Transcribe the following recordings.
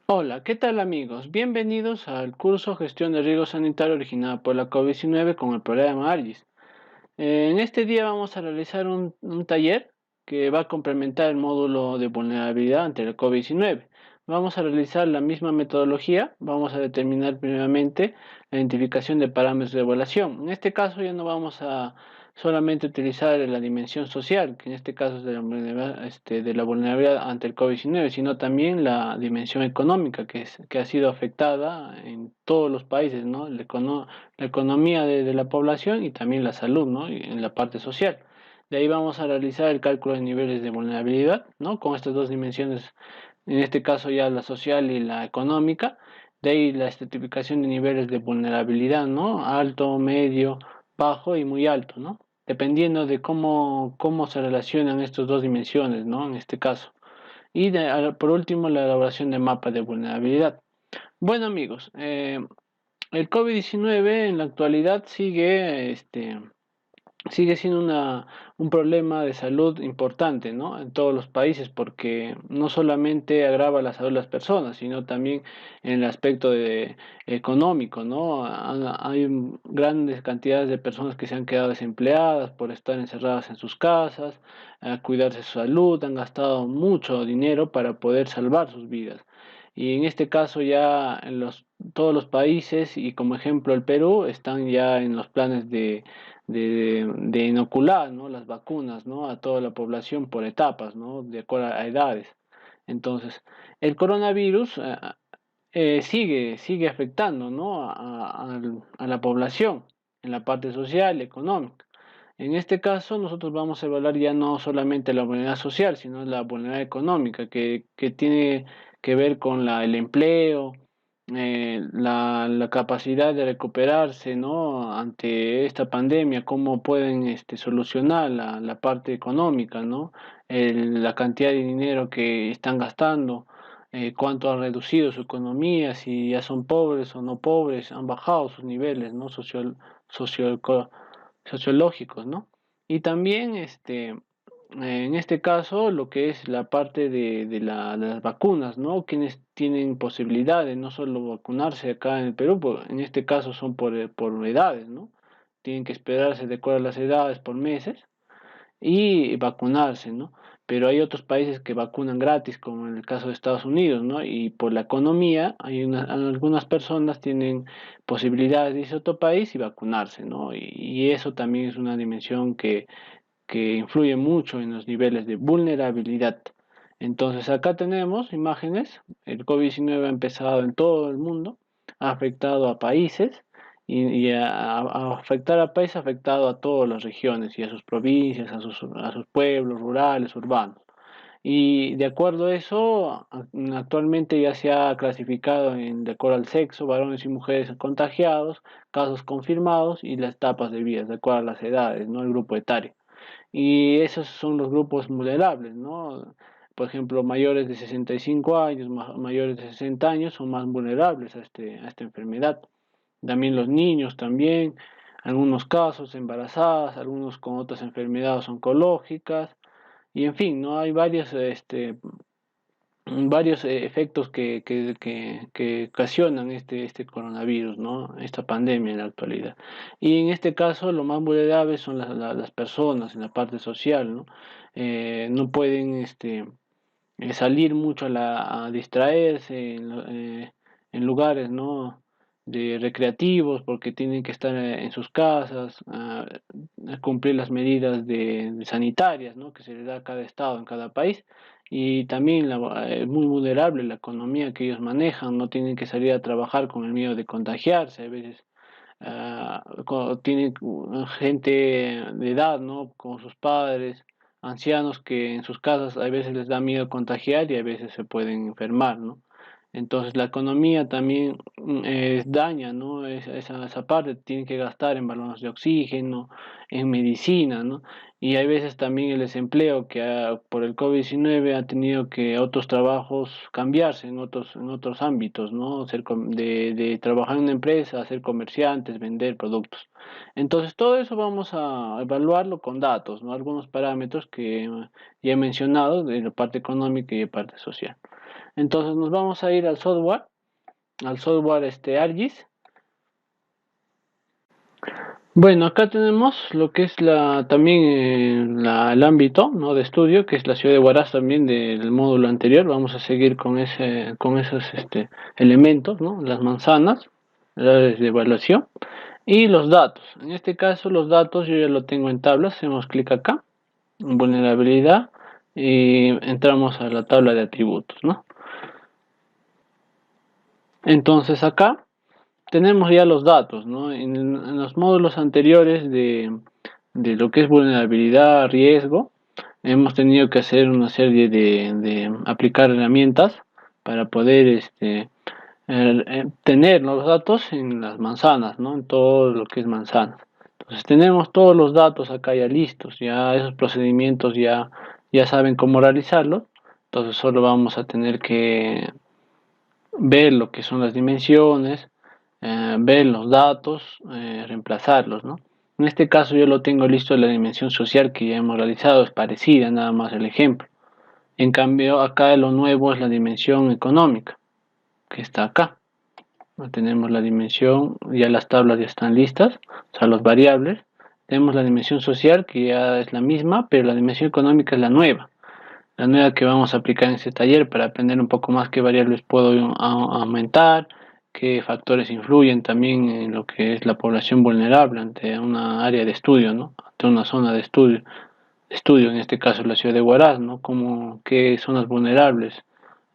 Hola, ¿qué tal amigos? Bienvenidos al curso Gestión de Riesgo Sanitario originado por la COVID-19 con el programa ARGIS. En este día vamos a realizar un taller que va a complementar el módulo de vulnerabilidad ante la COVID-19. Vamos a realizar la misma metodología, vamos a determinar primeramente la identificación de parámetros de evaluación. En este caso ya no vamos a solamente utilizar la dimensión social, que en este caso es de la vulnerabilidad ante el COVID-19, sino también la dimensión económica que ha sido afectada en todos los países, ¿no? La economía de la población y también la salud, ¿no? Y en la parte social. De ahí vamos a realizar el cálculo de niveles de vulnerabilidad, ¿no? Con estas dos dimensiones, en este caso ya la social y la económica. De ahí la estratificación de niveles de vulnerabilidad, ¿no? Alto, medio, bajo y muy alto, ¿no? Dependiendo de cómo se relacionan estas dos dimensiones, ¿no? En este caso. Y por último, la elaboración de mapas de vulnerabilidad. Bueno, amigos, el COVID-19 en la actualidad sigue siendo un problema de salud importante, ¿no? En todos los países, porque no solamente agrava la salud de las personas, sino también en el aspecto económico, ¿no? Hay grandes cantidades de personas que se han quedado desempleadas por estar encerradas en sus casas, a cuidarse de su salud, han gastado mucho dinero para poder salvar sus vidas. Y en este caso ya todos los países, y como ejemplo el Perú, están ya en los planes de inocular, ¿no? Las vacunas, ¿no? A toda la población por etapas, ¿no? De acuerdo a edades. Entonces, el coronavirus sigue afectando, ¿no? A la población en la parte social y económica. En este caso, nosotros vamos a evaluar ya no solamente la vulnerabilidad social, sino la vulnerabilidad económica, que tiene que ver con el empleo, la capacidad de recuperarse, ¿no? Ante esta pandemia, cómo pueden solucionar la parte económica, ¿no? La cantidad de dinero que están gastando, cuánto ha reducido su economía, si ya son pobres o no pobres, han bajado sus niveles, ¿no? Socio- sociológicos, ¿no? Y también en este caso, lo que es la parte de las vacunas, ¿no? Quienes tienen posibilidad de no solo vacunarse acá en el Perú, en este caso son por edades, ¿no? Tienen que esperarse de acuerdo a las edades por meses y vacunarse, ¿no? Pero hay otros países que vacunan gratis, como en el caso de Estados Unidos, ¿no? Y por la economía, algunas personas tienen posibilidades de irse a otro país y vacunarse, ¿no? Y eso también es una dimensión que influye mucho en los niveles de vulnerabilidad. Entonces, acá tenemos imágenes, el COVID-19 ha empezado en todo el mundo, ha afectado a países y a afectar a países ha afectado a todas las regiones y a sus provincias, a sus pueblos rurales, urbanos. Y de acuerdo a eso, actualmente ya se ha clasificado de acuerdo al sexo, varones y mujeres contagiados, casos confirmados y las etapas de vida, de acuerdo a las edades, no el grupo etario. Y esos son los grupos vulnerables, ¿no? Por ejemplo, mayores de 65 años, mayores de 60 años son más vulnerables a esta enfermedad. También los niños, también, algunos casos embarazadas, algunos con otras enfermedades oncológicas, y en fin, ¿no? Hay varios efectos que ocasionan este coronavirus, ¿no? Esta pandemia en la actualidad. Y en este caso, lo más vulnerables son las personas en la parte social, ¿no? No pueden salir mucho a distraerse en lugares, ¿no? De recreativos porque tienen que estar en sus casas, a cumplir las medidas sanitarias, ¿no? Que se les da a cada estado, en cada país. Y también es muy vulnerable la economía que ellos manejan, no tienen que salir a trabajar con el miedo de contagiarse, a veces tienen gente de edad, ¿no? Con sus padres, ancianos que en sus casas a veces les da miedo contagiar y a veces se pueden enfermar, ¿no? Entonces la economía también daña, ¿no? Esa parte tienen que gastar en balones de oxígeno, en medicina, ¿no? Y hay veces también el desempleo por el COVID-19 ha tenido que otros trabajos cambiarse en otros ámbitos, ¿no? De trabajar en una empresa, ser comerciantes, vender productos. Entonces todo eso vamos a evaluarlo con datos, ¿no? Algunos parámetros que ya he mencionado de la parte económica y de parte social. Entonces nos vamos a ir al software ArcGIS. Bueno, acá tenemos lo que es el ámbito, ¿no?, de estudio, que es la ciudad de Huaraz también del módulo anterior. Vamos a seguir con esos elementos, ¿no? Las manzanas, las áreas de evaluación y los datos. En este caso, los datos yo ya lo tengo en tablas. Hacemos clic acá, en vulnerabilidad, y entramos a la tabla de atributos, ¿no? Entonces acá tenemos ya los datos, ¿no? En los módulos anteriores de lo que es vulnerabilidad, riesgo, hemos tenido que hacer una serie de aplicar herramientas para poder tener los datos en las manzanas, ¿no? En todo lo que es manzanas. Entonces tenemos todos los datos acá ya listos, ya esos procedimientos ya saben cómo realizarlos. Entonces solo vamos a tener que ver lo que son las dimensiones, ver los datos, reemplazarlos, ¿no? En este caso yo lo tengo listo, la dimensión social que ya hemos realizado es parecida, nada más el ejemplo. En cambio acá lo nuevo es la dimensión económica, que está acá. Tenemos la dimensión, ya las tablas ya están listas, o sea, los variables. Tenemos la dimensión social, que ya es la misma, pero la dimensión económica es la nueva que vamos a aplicar en este taller para aprender un poco más qué variables puedo aumentar, qué factores influyen también en lo que es la población vulnerable ante una área de estudio, ¿no? Ante una zona de estudio, en este caso la ciudad de Huaraz, ¿no? Como qué zonas vulnerables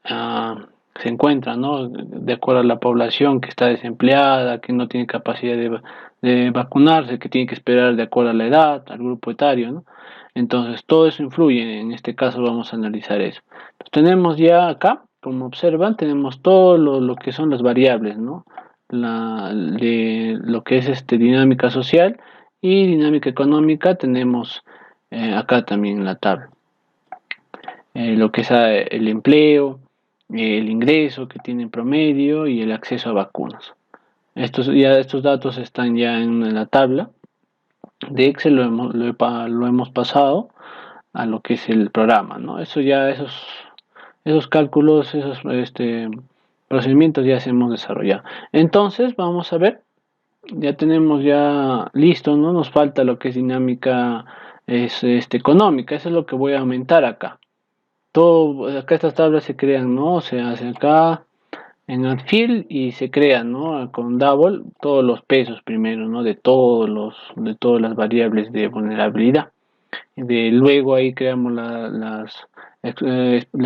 se encuentran, ¿no? De acuerdo a la población que está desempleada, que no tiene capacidad de vacunarse, que tiene que esperar de acuerdo a la edad, al grupo etario, ¿no? Entonces, todo eso influye. En este caso vamos a analizar eso. Entonces, tenemos ya acá, como observan, tenemos todo lo que son las variables, ¿no? De lo que es dinámica social y dinámica económica, tenemos acá también en la tabla. Lo que es el empleo, el ingreso que tiene en promedio y el acceso a vacunas. Estos datos están ya en la tabla de Excel, lo hemos pasado a lo que es el programa, ¿no? Esos cálculos, esos procedimientos ya se hemos desarrollado. Entonces, vamos a ver, ya tenemos ya listo, ¿no? Nos falta lo que es dinámica económica, eso es lo que voy a aumentar acá. Acá estas tablas se crean, ¿no? Se hace acá en Outfield y se crean, ¿no? Con Double todos los pesos primero, ¿no? De todas las variables de vulnerabilidad. Luego ahí creamos la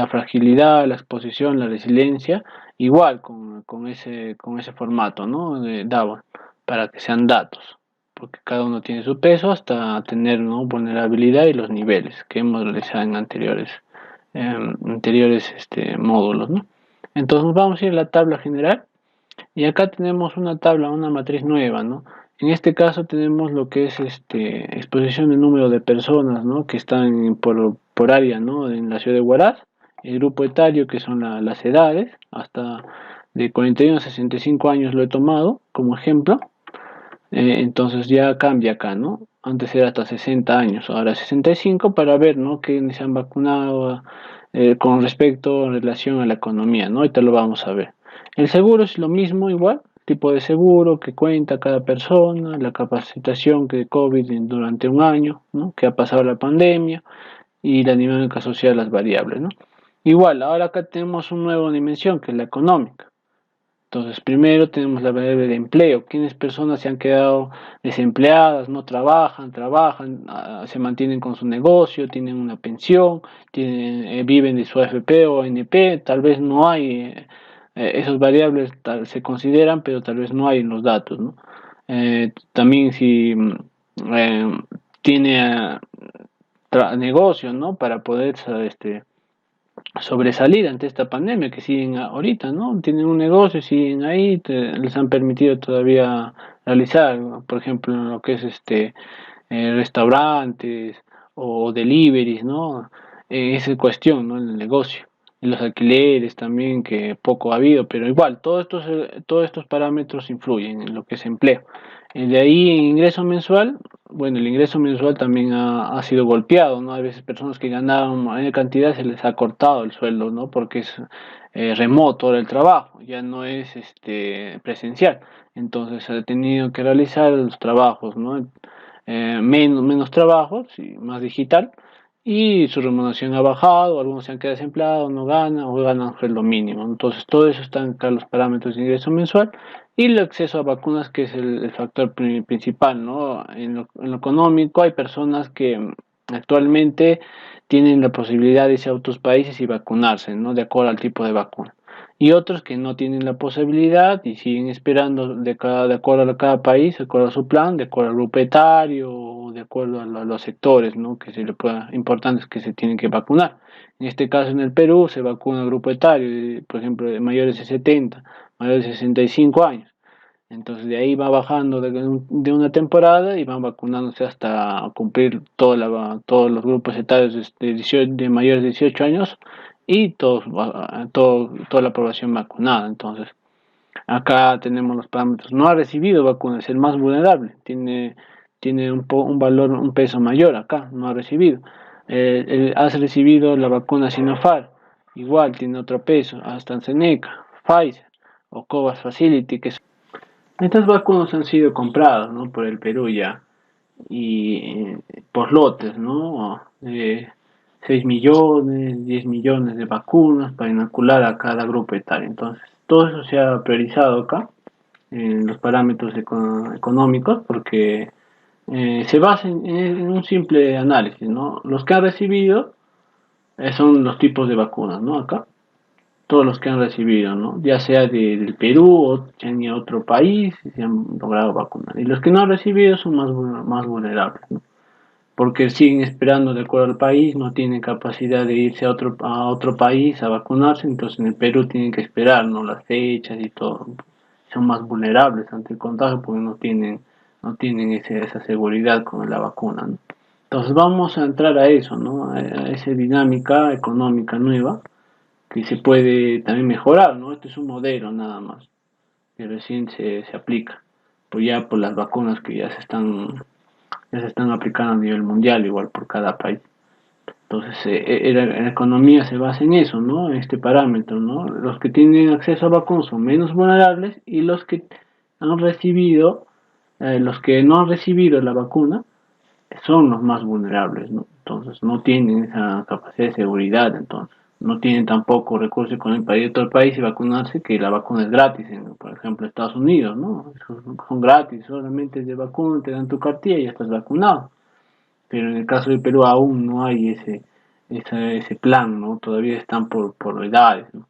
fragilidad, la exposición, la resiliencia, igual con ese formato, ¿no? De Double, para que sean datos, porque cada uno tiene su peso hasta tener, ¿no?, vulnerabilidad y los niveles que hemos realizado en anteriores módulos, ¿no? Entonces vamos a ir a la tabla general y acá tenemos una tabla, una matriz nueva, ¿no? En este caso tenemos lo que es exposición de número de personas, ¿no?, que están por área, ¿no?, en la ciudad de Huaraz, el grupo etario, que son las edades, hasta de 41 a 65 años lo he tomado como ejemplo. Entonces ya cambia acá, ¿no? Antes era hasta 60 años, ahora 65, para ver, ¿no?, que se han vacunado con respecto en relación a la economía, ¿no? Ahorita lo vamos a ver. El seguro es lo mismo, igual, tipo de seguro que cuenta cada persona, la capacitación que de COVID durante un año, ¿no?, que ha pasado la pandemia, y la dinámica social, las variables, ¿no? Igual, ahora acá tenemos una nueva dimensión, que es la económica. Entonces, primero tenemos la variable de empleo. ¿Quiénes personas se han quedado desempleadas, no trabajan, se mantienen con su negocio, tienen una pensión, viven de su AFP o ANP? Tal vez no hay, esas variables se consideran, pero tal vez no hay en los datos, ¿no? También si tiene negocio, ¿no?, para poder sobresalir ante esta pandemia, que siguen ahorita, ¿no? Tienen un negocio, siguen ahí, les han permitido todavía realizar, ¿no?, por ejemplo, lo que es restaurantes o deliveries, ¿no? Esa es cuestión, ¿no?, en el negocio. Y los alquileres también, que poco ha habido, pero igual, todos estos parámetros influyen en lo que es empleo. De ahí, en ingreso mensual, bueno, el ingreso mensual también ha sido golpeado, ¿no? Hay veces personas que ganaban mayor cantidad se les ha cortado el sueldo, ¿no? Porque es remoto ahora el trabajo, ya no es presencial. Entonces ha tenido que realizar los trabajos, ¿no? Menos trabajos y más digital. Y su remuneración ha bajado, algunos se han quedado desempleados, no ganan o ganan un sueldo mínimo. Entonces todo eso está en los parámetros de ingreso mensual y el acceso a vacunas, que es el factor principal, ¿no? En lo económico hay personas que actualmente tienen la posibilidad de irse a otros países y vacunarse, ¿no? De acuerdo al tipo de vacuna. Y otros que no tienen la posibilidad y siguen esperando de acuerdo a cada país, de acuerdo a su plan, de acuerdo al grupo etario, de acuerdo a los sectores, ¿no? Que se le pueda, importantes que se tienen que vacunar. En este caso, en el Perú, se vacuna el grupo etario, por ejemplo, de mayores de 70, mayores de 65 años. Entonces de ahí va bajando de una temporada y van vacunándose hasta cumplir todos los grupos etarios de mayores de 18 años y toda la población vacunada. Entonces acá tenemos los parámetros. No ha recibido vacunas, es el más vulnerable. Tiene un valor, un peso mayor acá, no ha recibido. Has recibido la vacuna Sinopharm, igual tiene otro peso. AstraZeneca, Pfizer o Covax Facility, que estas vacunas han sido compradas, ¿no? Por el Perú ya, y por lotes, ¿no? 6 millones, 10 millones de vacunas para inocular a cada grupo etario. Entonces, todo eso se ha priorizado acá en los parámetros económicos porque se basa en un simple análisis, ¿no? Los que han recibido son los tipos de vacunas, ¿no? Acá todos los que han recibido, ¿no? Ya sea del Perú o se han ido a otro país y se han logrado vacunar. Y los que no han recibido son más vulnerables, ¿no? Porque siguen esperando de acuerdo al país, no tienen capacidad de irse a otro país a vacunarse, entonces en el Perú tienen que esperar, ¿no? Las fechas y todo. Son más vulnerables ante el contagio porque no tienen esa seguridad con la vacuna, ¿no? Entonces vamos a entrar a eso, ¿no? A esa dinámica económica nueva que se puede también mejorar, ¿no? Este es un modelo nada más, que recién se aplica, pues ya por las vacunas que ya se están aplicando a nivel mundial, igual por cada país. Entonces, la economía se basa en eso, ¿no? En este parámetro, ¿no? Los que tienen acceso a vacunas son menos vulnerables y los que no han recibido la vacuna son los más vulnerables, ¿no? Entonces no tienen esa capacidad de seguridad, entonces no tienen tampoco recursos económicos para ir a otro país y vacunarse, que la vacuna es gratis, por ejemplo, Estados Unidos, ¿no? Son gratis, solamente de vacuna, te dan tu cartilla y ya estás vacunado. Pero en el caso de Perú aún no hay ese plan, ¿no? Todavía están por edades, ¿no?